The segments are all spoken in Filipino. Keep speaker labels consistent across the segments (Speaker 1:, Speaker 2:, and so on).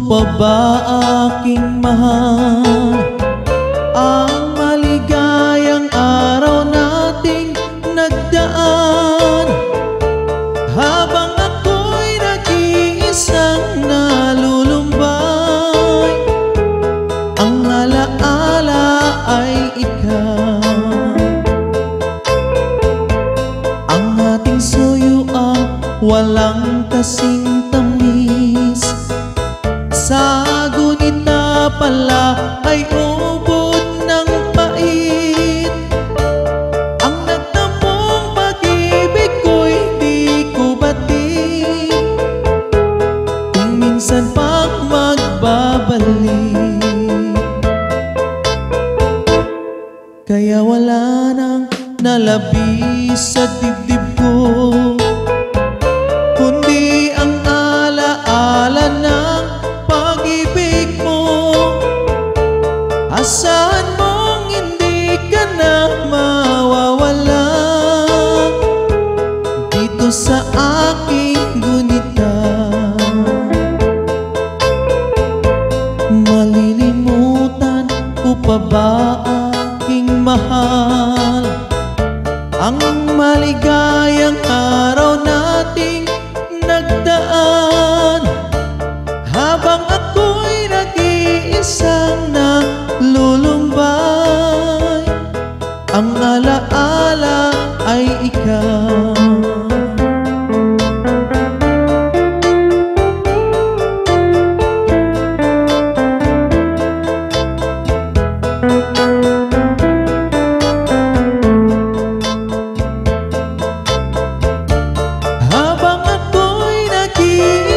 Speaker 1: pa ba aking mahal ang maligayang araw nating nagdaan? Habang ako'y nag-iisang nalulumbay, ang alaala ay ikaw. Ang ating suyuan walang kasing tamis, sa gunita pala ay ubod ng pait. Ang nagtamong pag-ibig ko'y di ko batid, kung minsan pang magbabalik. Kaya wala nang nalabis sa dibdib ko, kundi ang alaala ng pag-ibig mo. Asahan mong hindi ka na mawawala dito sa aking gunita. Malilimutan ko pa ba aking mahal ang maligayang araw nating nagdaan? Habang ako'y nag-iisang nalulumbay, ang alaala ay ikaw.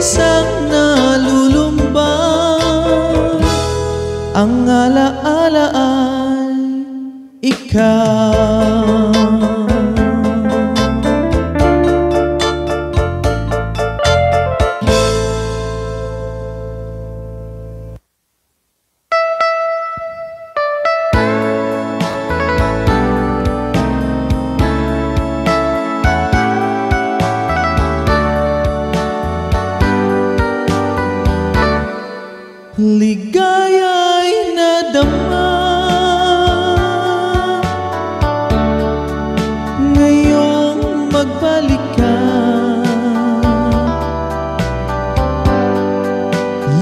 Speaker 1: Isang nalulumbay, ang alaala ay ikaw. Ligaya'y nadama ngayong magbalik ka.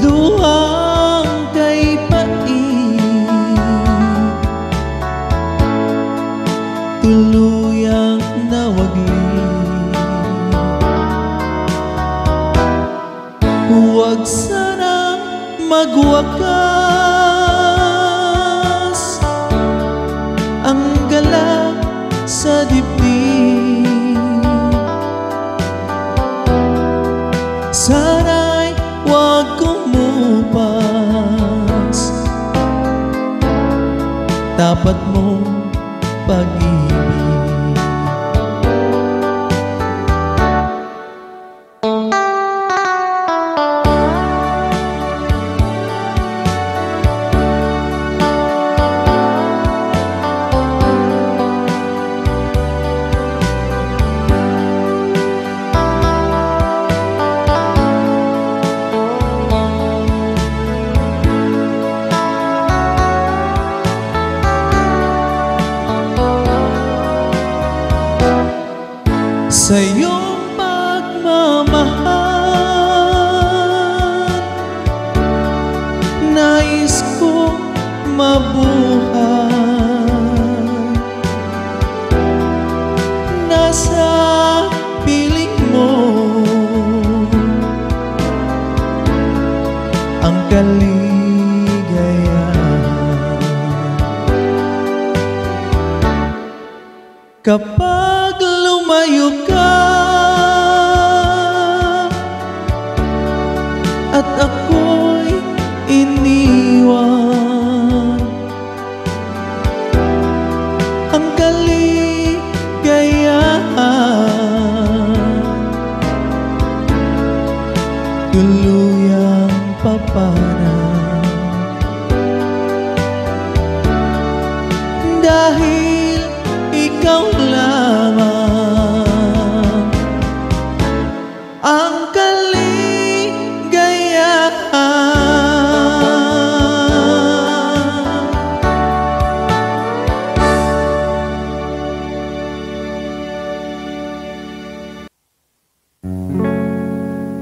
Speaker 1: Luhang kay pait, tuluyang nawaglit. Huwag sanang magwakas ang galak sa dibdib. Sana'y huwag kumupas tapat mong pag-ibig. Sa iyong pagmamahal, nais kong mabuhay. Nasa piling mo ang kaligayahan. Kapag lumayo ka at ako'y iniwan, ang kaligayahan tuluyang papanang. Dahil ikaw lamang ang kaligayahan.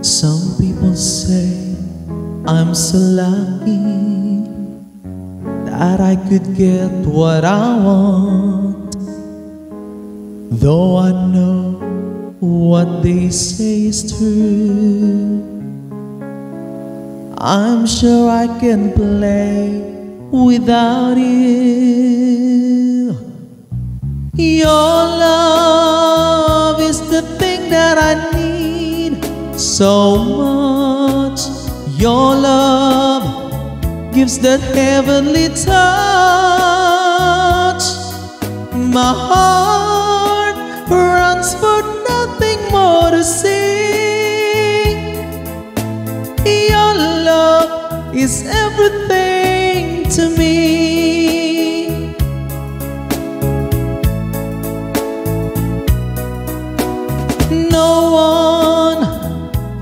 Speaker 1: Some people say I'm so lucky that I could get what I want, though I know what they say is true. I'm sure I can play without you. Your love is the thing that I need so much. Your love gives that heavenly touch. My heart runs for nothing more to see. Your love is everything to me. No one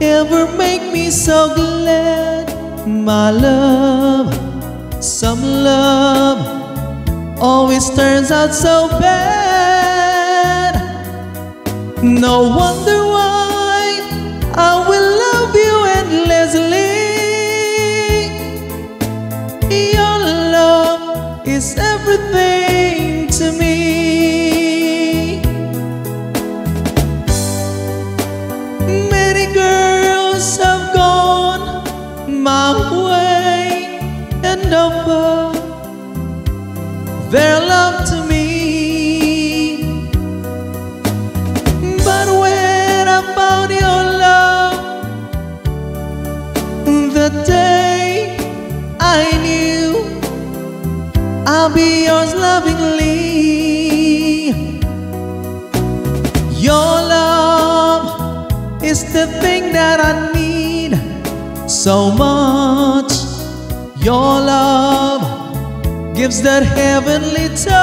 Speaker 1: ever make me so glad. My love, some love always turns out so bad. No wonder why I will love you endlessly. Your love is everything to me. Many girls have gone my way and offer their love to me, but when I found your love, the day I knew I'll be yours lovingly. Your love is the thing that I need so much. Your love gives that heavenly touch.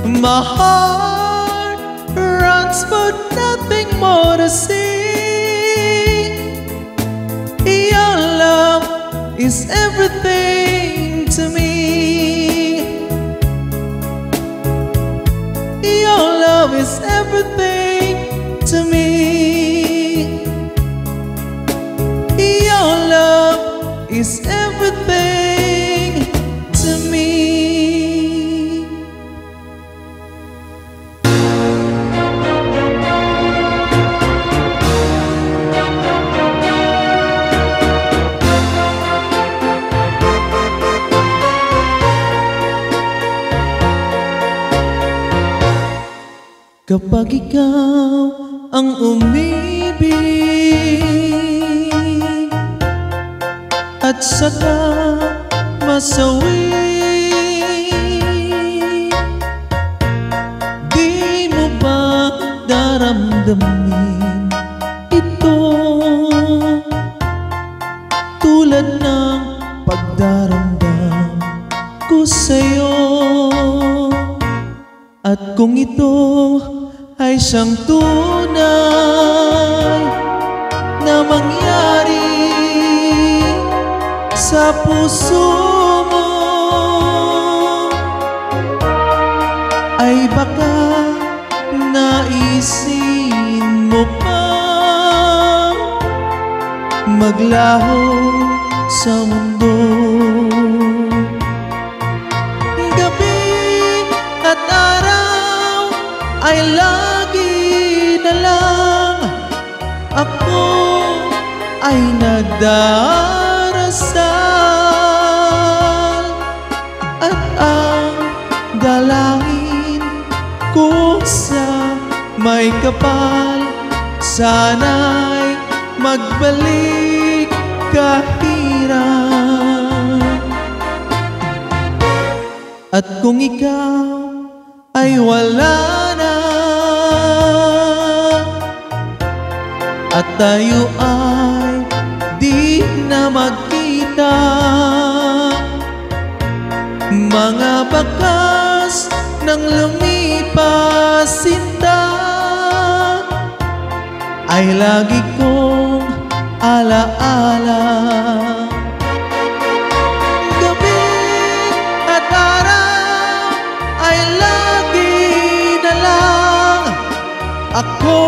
Speaker 1: My heart runs for nothing more to see. Your love is everything to me. Your love is everything to me. Your love is everything to me. Kapag ikaw ang umibig at saka masawi, di mo ba daramdamin ito tulad ng pagdaramdam ko sa'yo? At kung ito ay siyang tunay na mangyari sa puso mo, ay baka naisin mo pa maglaho sa mundo. Gabi at araw ay lagi na lang ako ay nagdarasal, at ang dalangin ko sa may kapal, sana'y magbalik kahirap. At kung ikaw ay wala na at tayo ay di na magkita, mga bakas ng lumipas sinta ay lagi kong alaala. Gabi at araw ay lagi na lang ako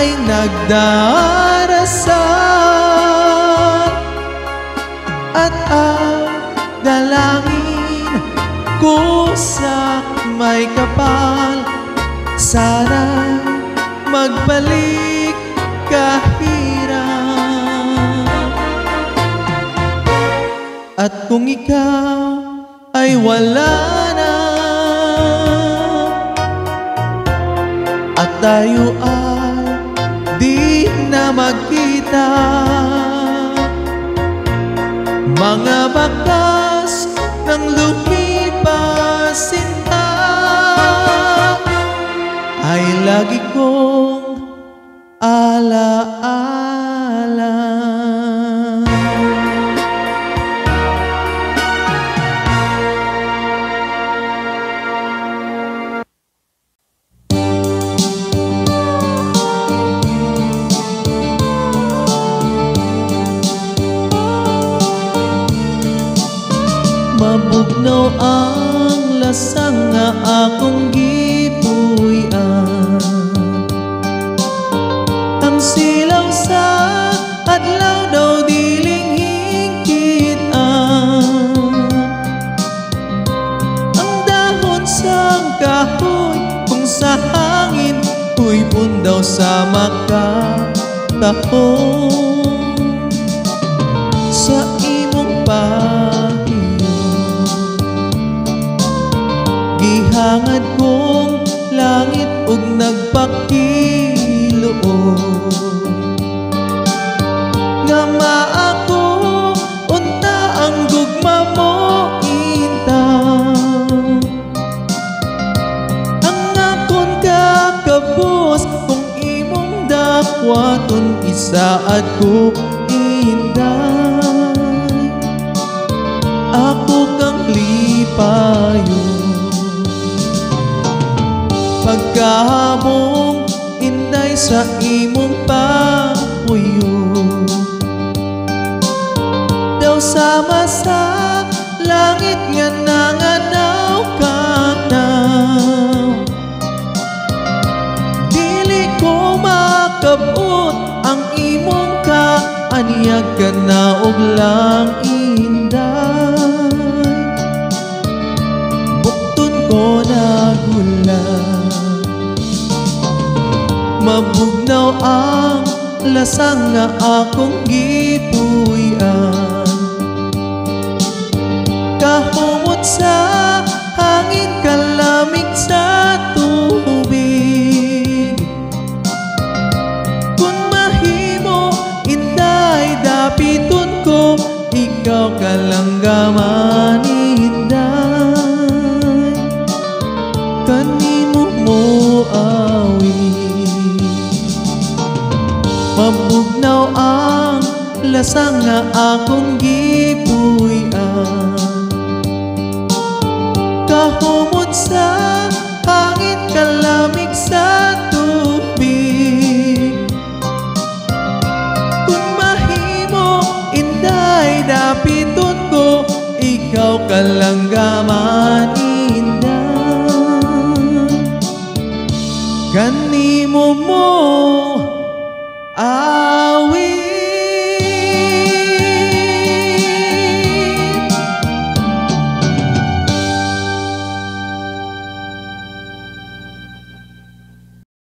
Speaker 1: ay nagdarasal at ang dalangin ko sa may kapal, sana magbalik kahirap. At kung ikaw ay wala na at tayo ay di na magkita, mga bakas ng lumipas sinta ay lagi kong alaala. Mabugnaw ang lasang nga akong gipuy-an, ang silaw sa adlaw daw diling hingkit-an, ang dahon sang kahoy kung sa hangin huipon daw sa makatahon. Sa imong gihangad kong langit ug nagpakiluoy, nga maako unta ang gugma mo intang, ang akon kakabus kung imong dakwaton isaad ko inday, ako kang lipayon. Pagkahabong inday sa imong papuyo, daw sama sa langit nga nanganaw kanaw, dili ko makabot ang imong kaanyag kanaog lang inday, bukton ko nagulang. Mabugnaw ang lasang nga akong gipuy-an, kahumot sa hangin kalamig sa tubig, kung mahimo inday dapiton ko ikaw kalanggaman inday, kanimo mo awi. Mabugnaw ang lasang nga akong gipuy-an, kahumot sa hangin kalamig sa tubig, kung mahimo inday dapiton ko ikaw kalanggaman inday, kanimo mo awi.